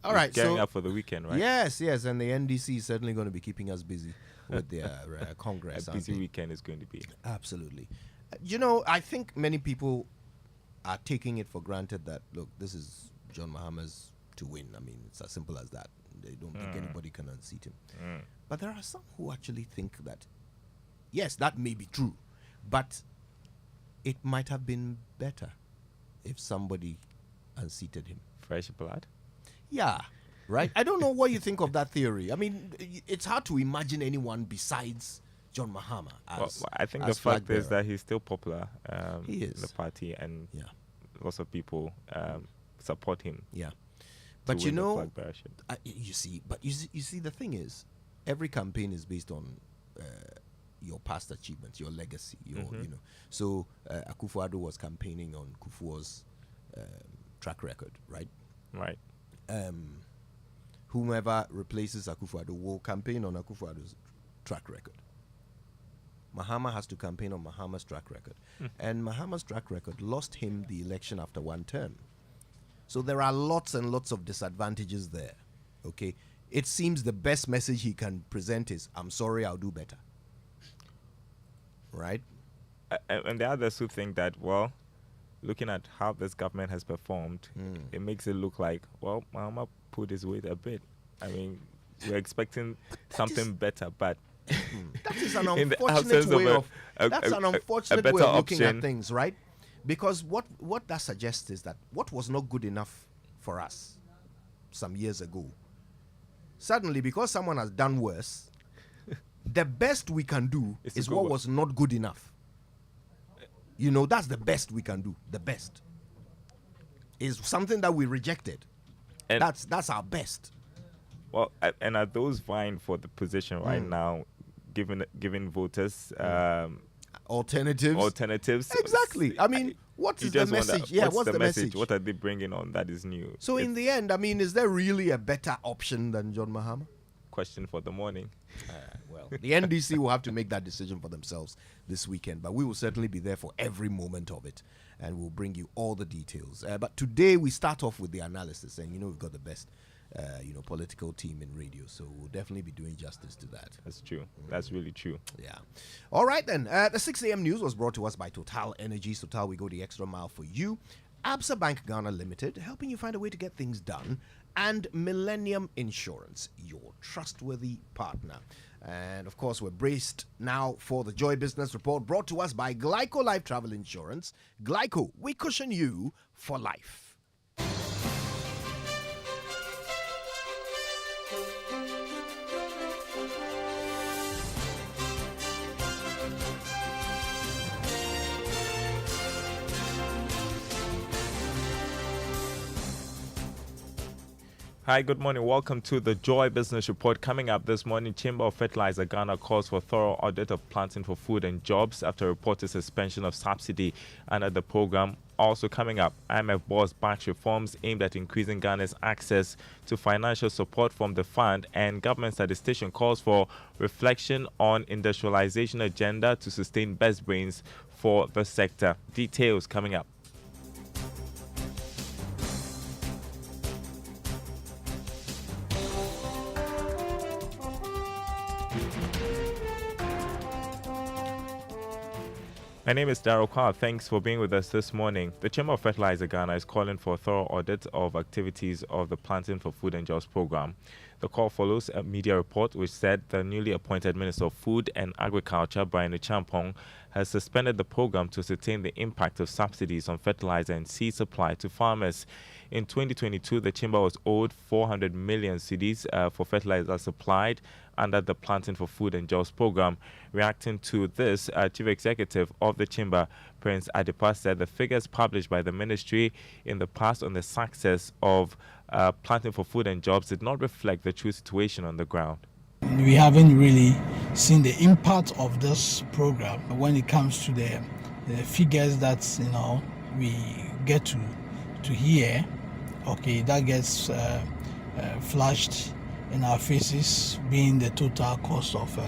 All right, gearing so up for the weekend, right? Yes, and the NDC is certainly going to be keeping us busy with their Congress. A busy weekend is going to be. Absolutely. I think many people are taking it for granted that, look, this is John Mahama's to win. I mean, it's as simple as that. They don't think anybody can unseat him. But there are some who actually think that, yes, that may be true, but it might have been better if somebody unseated him. Fresh blood? Yeah, right? I don't know what you think of that theory. I mean, it's hard to imagine anyone besides John Mahama as I think as the fact flag is bearer. that he's still popular He is. in the party, and Yeah. lots of people support him. Yeah. to But win the flag bearership. you see, the thing is, every campaign is based on your past achievements, your legacy, So Akufo-Addo was campaigning on Kufuor's track record, right? Right. Whomever replaces Akufo-Addo will campaign on Akufo-Addo's track record. Mahama has to campaign on Mahama's track record. And Mahama's track record lost him the election after one term. So there are lots and lots of disadvantages there. Okay? It seems the best message he can present is, I'm sorry, I'll do better. Right? And the others who think that, well, looking at how this government has performed, it makes it look like, well, Mahama pulled his weight a bit. I mean, we're expecting something better, but that is an in the unfortunate absence way of of that's an unfortunate way better of looking option. at things, right? Because what that suggests is that what was not good enough for us some years ago, suddenly because someone has done worse, the best we can do is what was not good enough. That's the best we can do. The best is something that we rejected. And That's our best. well, and are those vying for the position right now, giving voters Alternatives. Exactly. I mean, what is the message? What's the message? What are they bringing on that is new? So in the end, I mean, is there really a better option than John Mahama? Question for the morning. Well, the NDC will have to make that decision for themselves this weekend, but we will certainly be there for every moment of it, and we'll bring you all the details. But today we start off with the analysis, and we've got the best, political team in radio, so we'll definitely be doing justice to that. That's true. That's really true. Yeah. All right then. The 6 a.m. news was brought to us by Total Energies. Total, we go the extra mile for you. Absa Bank Ghana Limited, helping you find a way to get things done. And Millennium Insurance, your trustworthy partner. And of course, we're braced now for the Joy Business Report brought to us by Glyco Life Travel Insurance. Glyco, we cushion you for life. Hi, good morning. Welcome to the Joy Business Report. Coming up this morning, Chamber of Fertilizer Ghana calls for thorough audit of planting for food and jobs after reported suspension of subsidy under the program. Also coming up, IMF boss backs reforms aimed at increasing Ghana's access to financial support from the fund, and government statistician calls for reflection on industrialization agenda to sustain best brains for the sector. Details coming up. My name is Daryl. Thanks for being with us this morning. The Chamber of Fertilizer Ghana is calling for a thorough audit of activities of the Planting for Food and Jobs program. The call follows a media report which said the newly appointed Minister of Food and Agriculture, Brian Champong, has suspended the program to ascertain the impact of subsidies on fertilizer and seed supply to farmers. In 2022, the Chamber was owed 400 million cedis for fertilizer supplied under the Planting for Food and Jobs program. Reacting to this, Chief Executive of the Chamber, Prince Adepa, said the figures published by the ministry in the past on the success of Planting for Food and Jobs did not reflect the true situation on the ground. We haven't really seen the impact of this program when it comes to the figures that we get to hear. Okay, that gets flashed in our faces, being the total cost of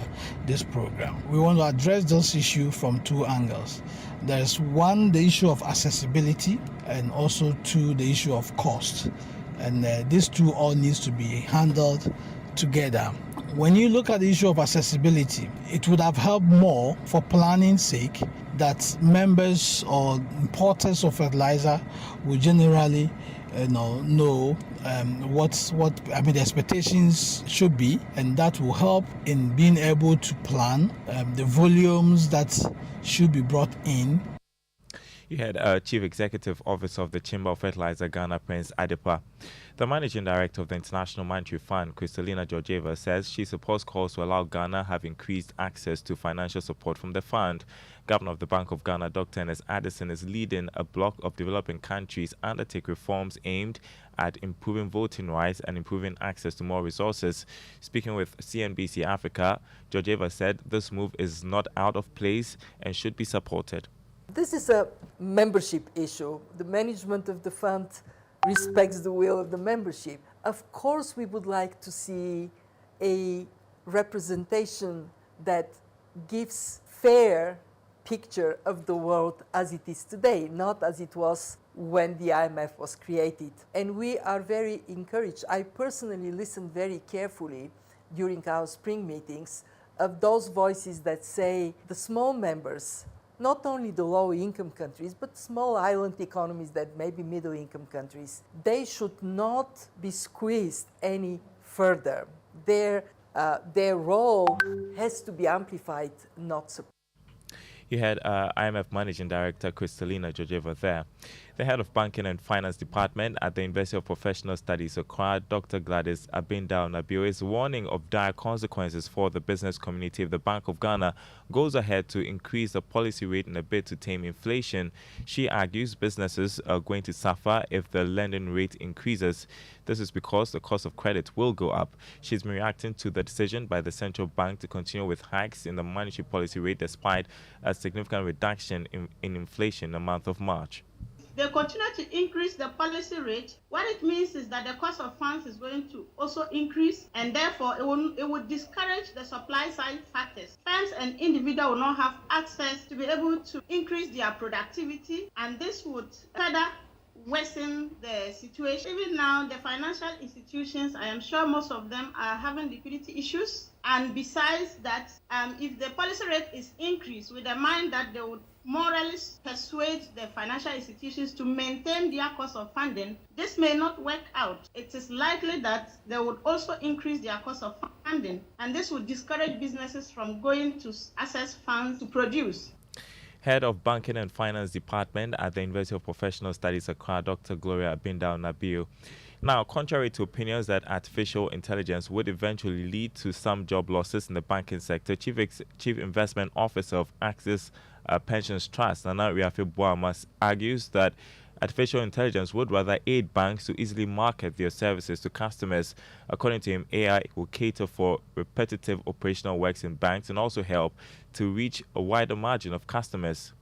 this program. We want to address this issue from two angles. There's one, the issue of accessibility, and also two, the issue of cost. and these two all needs to be handled together. When you look at the issue of accessibility, it would have helped more for planning sake that members or importers of fertilizer would generally know what the expectations should be, and that will help in being able to plan the volumes that should be brought in. You had Chief Executive Officer of the Chamber of Fertilizer Ghana, Prince Adepa. The Managing Director of the International Monetary Fund, Kristalina Georgieva, says she supports calls to allow Ghana have increased access to financial support from the fund. Governor of the Bank of Ghana, Dr. Ernest Addison, is leading a bloc of developing countries undertake reforms aimed at improving voting rights and improving access to more resources. Speaking with CNBC Africa, Georgieva said this move is not out of place and should be supported. This is a membership issue. The management of the fund respects the will of the membership. Of course, we would like to see a representation that gives fair picture of the world as it is today, not as it was when the IMF was created. And we are very encouraged. I personally listened very carefully during our spring meetings of those voices that say the small members, not only the low-income countries, but small island economies that may be middle-income countries, they should not be squeezed any further. Their role has to be amplified, not suppressed. You had IMF Managing Director Kristalina Georgieva there. The head of Banking and Finance Department at the University of Professional Studies, Accra, Dr. Gladys Abindao-Nabio, is warning of dire consequences for the business community if the Bank of Ghana goes ahead to increase the policy rate in a bid to tame inflation. She argues businesses are going to suffer if the lending rate increases. This is because the cost of credit will go up. She's been reacting to the decision by the central bank to continue with hikes in the monetary policy rate despite a significant reduction in inflation in the month of March. They continue to increase the policy rate. What it means is that the cost of funds is going to also increase, and therefore it would discourage the supply side factors. Firms and individuals will not have access to be able to increase their productivity, and this would further worsen the situation. Even now, the financial institutions, I am sure most of them are having liquidity issues. And besides that, if the policy rate is increased with the mind that they would morally persuade the financial institutions to maintain their cost of funding, this may not work out. It is likely that they would also increase their cost of funding, and this would discourage businesses from going to access funds to produce. Head of Banking and Finance Department at the University of Professional Studies, Accra, Dr. Gloria Abindao-Nabio. Now, contrary to opinions that artificial intelligence would eventually lead to some job losses in the banking sector, Chief Investment Officer of Axis Pensions Trust, Nana Riafe-Boamas, argues that artificial intelligence would rather aid banks to easily market their services to customers. According to him, AI will cater for repetitive operational works in banks and also help to reach a wider margin of customers.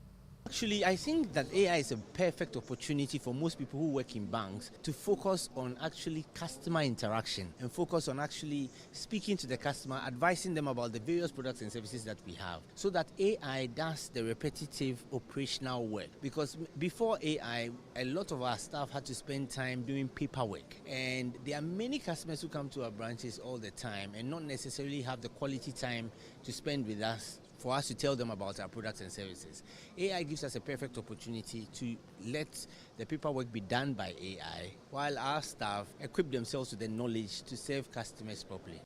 Actually, I think that AI is a perfect opportunity for most people who work in banks to focus on actually customer interaction and focus on actually speaking to the customer, advising them about the various products and services that we have, so that AI does the repetitive operational work. Because before AI, a lot of our staff had to spend time doing paperwork, and there are many customers who come to our branches all the time and not necessarily have the quality time to spend with us for us to tell them about our products and services. AI gives us a perfect opportunity to let the paperwork be done by AI while our staff equip themselves with the knowledge to serve customers properly.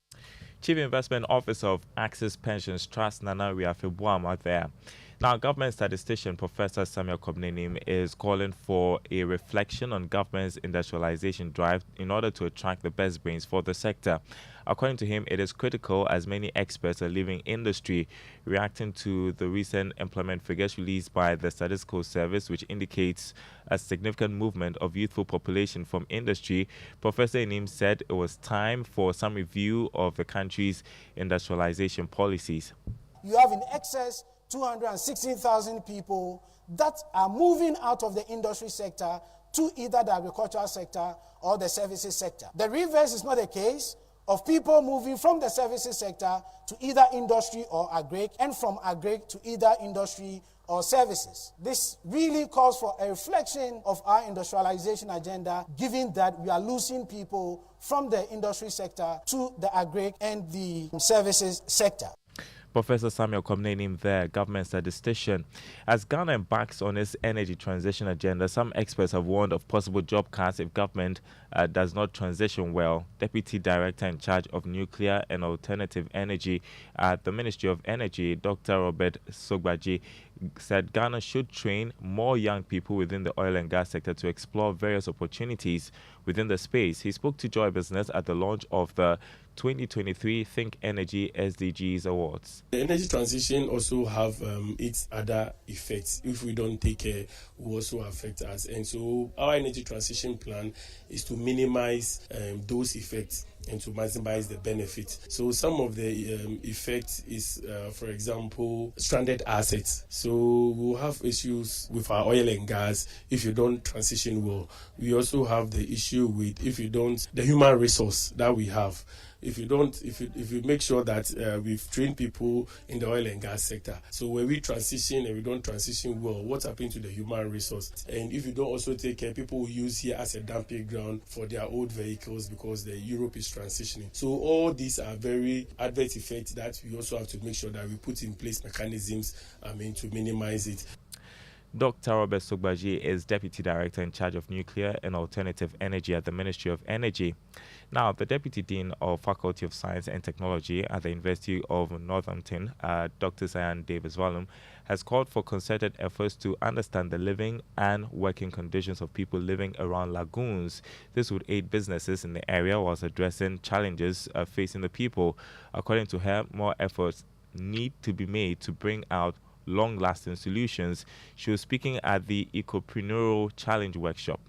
Chief Investment Officer of Axis Pensions Trust, Nana Riafe-Boamas there. Now, government statistician Professor Samuel Kobnenim is calling for a reflection on government's industrialization drive in order to attract the best brains for the sector. According to him, it is critical as many experts are leaving industry. Reacting to the recent employment figures released by the Statistical Service, which indicates a significant movement of youthful population from industry, Professor Enim said it was time for some review of the country's industrialization policies. You have in excess 216,000 people that are moving out of the industry sector to either the agricultural sector or the services sector. The reverse is not the case. of people moving from the services sector to either industry or agri, and from agri to either industry or services. This really calls for a reflection of our industrialization agenda, given that we are losing people from the industry sector to the agri and the services sector. Professor Samuel Komne named the government statistician. As Ghana embarks on its energy transition agenda, some experts have warned of possible job cuts if government does not transition well. Deputy Director in charge of nuclear and alternative energy at the Ministry of Energy, Dr. Robert Sogbaji, said Ghana should train more young people within the oil and gas sector to explore various opportunities within the space. He spoke to Joy Business at the launch of the 2023 Think Energy SDGs Awards. The energy transition also have its other effects. If we don't take care, will also affect us. And so our energy transition plan is to minimize those effects and to maximize the benefit. So some of the effects is, for example, stranded assets. So we'll have issues with our oil and gas if you don't transition well. We also have the issue with the human resource that we have. If you make sure that we've trained people in the oil and gas sector. So when we transition and we don't transition well, what's happening to the human resource? And if you don't also take care, people will use here as a dumping ground for their old vehicles because the Europe is transitioning. So all these are very adverse effects that we also have to make sure that we put in place mechanisms, to minimize it. Dr. Robert Sogbaji is Deputy Director in charge of nuclear and alternative energy at the Ministry of Energy. Now, the Deputy Dean of Faculty of Science and Technology at the University of Northampton, Dr. Sayan Davis Wallum, has called for concerted efforts to understand the living and working conditions of people living around lagoons. This would aid businesses in the area whilst addressing challenges facing the people. According to her, more efforts need to be made to bring out long-lasting solutions. She was speaking at the Ecopreneurial Challenge workshop.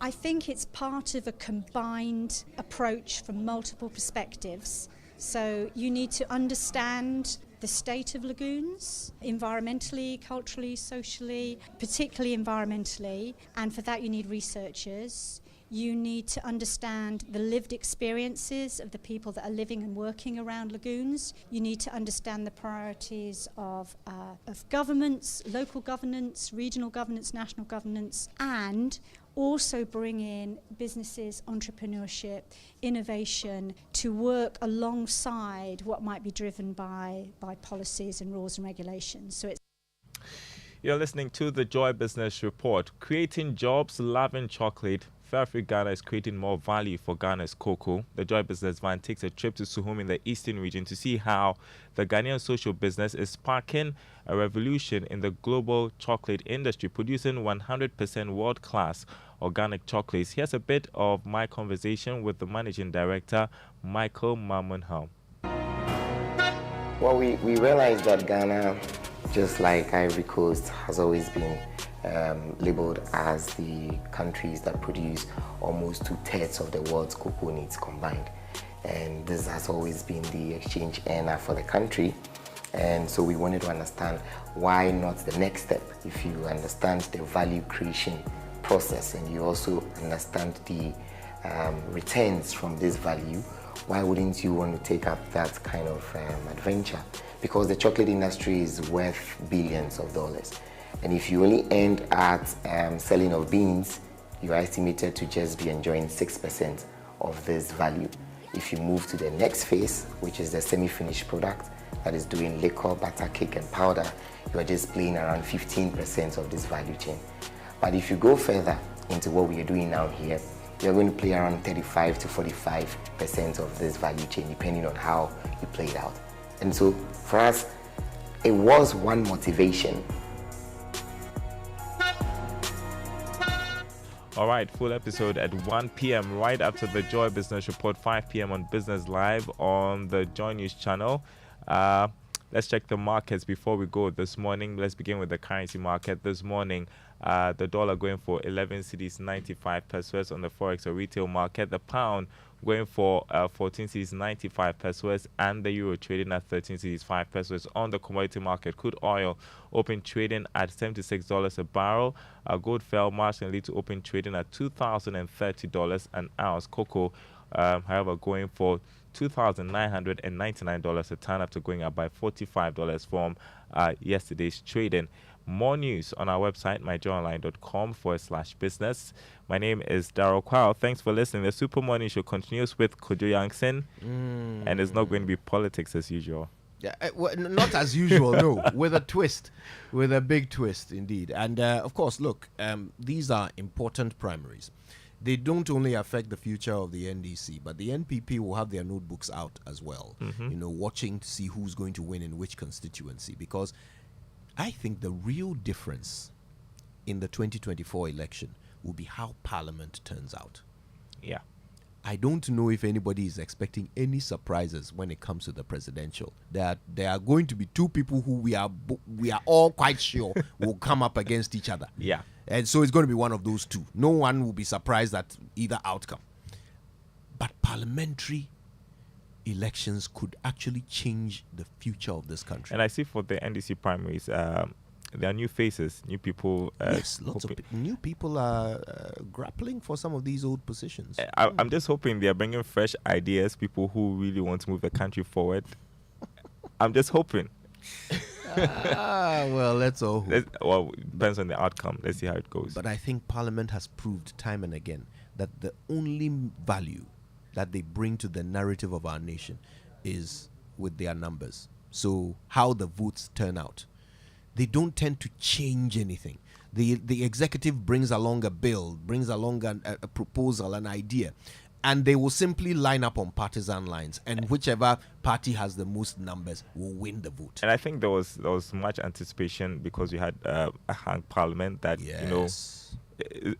I think it's part of a combined approach from multiple perspectives. So you need to understand the state of lagoons, environmentally, culturally, socially, particularly environmentally, and for that you need researchers. You need to understand the lived experiences of the people that are living and working around lagoons. You need to understand the priorities of governments, local governance, regional governance, national governance, and also bring in businesses, entrepreneurship, innovation to work alongside what might be driven by policies and rules and regulations. So it's You're listening to the Joy Business Report. Creating jobs, loving chocolate. Fairfield Ghana is creating more value for Ghana's cocoa. The Joy Business Van takes a trip to Suhum in the eastern region to see how the Ghanaian social business is sparking a revolution in the global chocolate industry, producing 100% world-class organic chocolates. Here's a bit of my conversation with the managing director, Michael Mamunham. Well, we realized that Ghana, just like Ivory Coast, has always been labeled as the countries that produce almost 2/3 of the world's cocoa needs combined. And this has always been the exchange earner for the country. And so we wanted to understand why not the next step. If you understand the value creation process and you also understand the returns from this value, why wouldn't you want to take up that kind of adventure? Because the chocolate industry is worth billions of dollars. And if you only end at selling of beans, you are estimated to just be enjoying 6% of this value. If you move to the next phase, which is the semi-finished product, that is doing liquor, butter, cake, and powder, you are just playing around 15% of this value chain. But if you go further into what we are doing now here, you're going to play around 35 to 45% of this value chain, depending on how you play it out. And so for us, it was one motivation. All right, full episode at 1 p.m. right after the Joy Business Report, 5 p.m. on Business Live on the Joy News channel. Let's check the markets before we go this morning. Let's begin with the currency market this morning. The dollar going for 11 cedis 95 pesos on the forex or retail market. The pound going for 14 cedis 95 pesos, and the euro trading at 13 cedis 5 pesos on the commodity market. Crude oil open trading at $76 a barrel. Gold fell marginally to open trading at $2,030 an ounce. Cocoa however, going for $2,999 a ton after going up by $45 from yesterday's trading. More news on our website, myjoyonline.com/business. My name is Daryl Kwawu. Thanks for listening. The Super Morning Show continues with Kojo Yangson, and it's not going to be politics as usual. Yeah, well, not as usual, no, with a twist, with a big twist indeed. And of course, look, these are important primaries. They don't only affect the future of the NDC, but the NPP will have their notebooks out as well, watching to see who's going to win in which constituency. Because I think the real difference in the 2024 election will be how Parliament turns out. Yeah. I don't know if anybody is expecting any surprises when it comes to the presidential. There are going to be two people who we are all quite sure will come up against each other. Yeah. And so it's going to be one of those two. No one will be surprised at either outcome. But parliamentary elections could actually change the future of this country. And I see for the NDC primaries, there are new faces, new people. Yes, lots of new people are grappling for some of these old positions. I'm just hoping they're bringing fresh ideas, people who really want to move the country forward. I'm just hoping. Well, let's all hope. Well, it depends on the outcome. Let's see how it goes. But I think Parliament has proved time and again that the only value that they bring to the narrative of our nation is with their numbers. So how the votes turn out. They don't tend to change anything. The executive brings along a bill, brings along a proposal, an idea, and they will simply line up on partisan lines, and whichever party has the most numbers will win the vote. And I think there was much anticipation because we had a hung parliament that,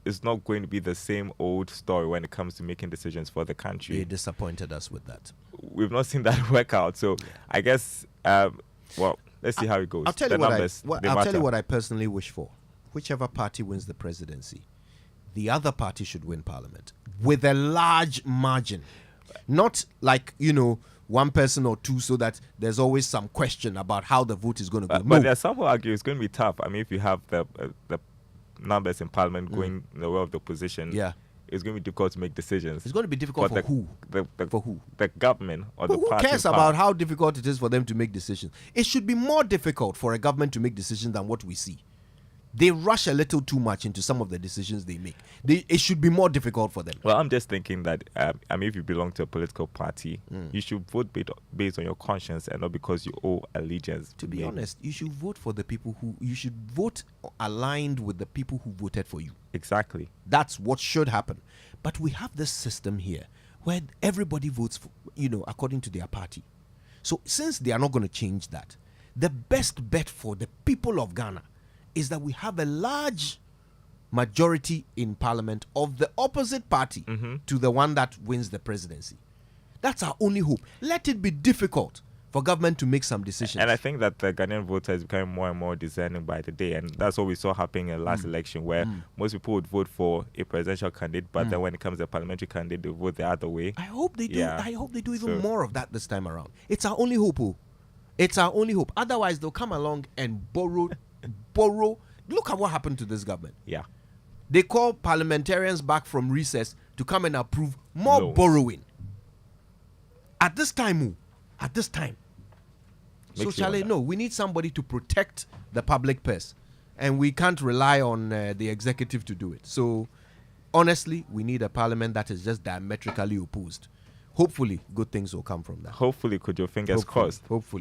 it's not going to be the same old story when it comes to making decisions for the country. They disappointed us with that. We've not seen that work out. So I guess, let's see how it goes. I'll tell you what I personally wish for. Whichever party wins the presidency, the other party should win parliament with a large margin. Not like, one person or two, so that there's always some question about how the vote is going to go. But there are some who argue it's going to be tough. I mean, if you have the numbers in parliament going in the way of the opposition, it's going to be difficult to make decisions. It's going to be difficult for who? For who? The government or the who party. Who cares about how difficult it is for them to make decisions? It should be more difficult for a government to make decisions than what we see. They rush a little too much into some of the decisions they make. It should be more difficult for them. Well, I'm just thinking that, if you belong to a political party, you should vote based on your conscience and not because you owe allegiance. To be honest, you should vote for the people you should vote aligned with the people who voted for you. Exactly. That's what should happen. But we have this system here where everybody votes for, according to their party. So since they are not going to change that, the best bet for the people of Ghana is that we have a large majority in parliament of the opposite party to the one that wins the presidency. That's our only hope. Let it be difficult for government to make some decisions. And I think that the Ghanaian voter is becoming more and more discerning by the day. And that's what we saw happening in the last election, where most people would vote for a presidential candidate, but then when it comes to a parliamentary candidate, they vote the other way. I hope they do. I hope they do even more of that this time around. It's our only hope. It's our only hope. Otherwise, they'll come along and borrow. Look at what happened to this government. Yeah. They call parliamentarians back from recess to come and approve more borrowing. At this time. So, Charlie, no, we need somebody to protect the public purse. And we can't rely on the executive to do it. So, honestly, we need a parliament that is just diametrically opposed. Hopefully, good things will come from that. Hopefully, could your fingers crossed. Hopefully.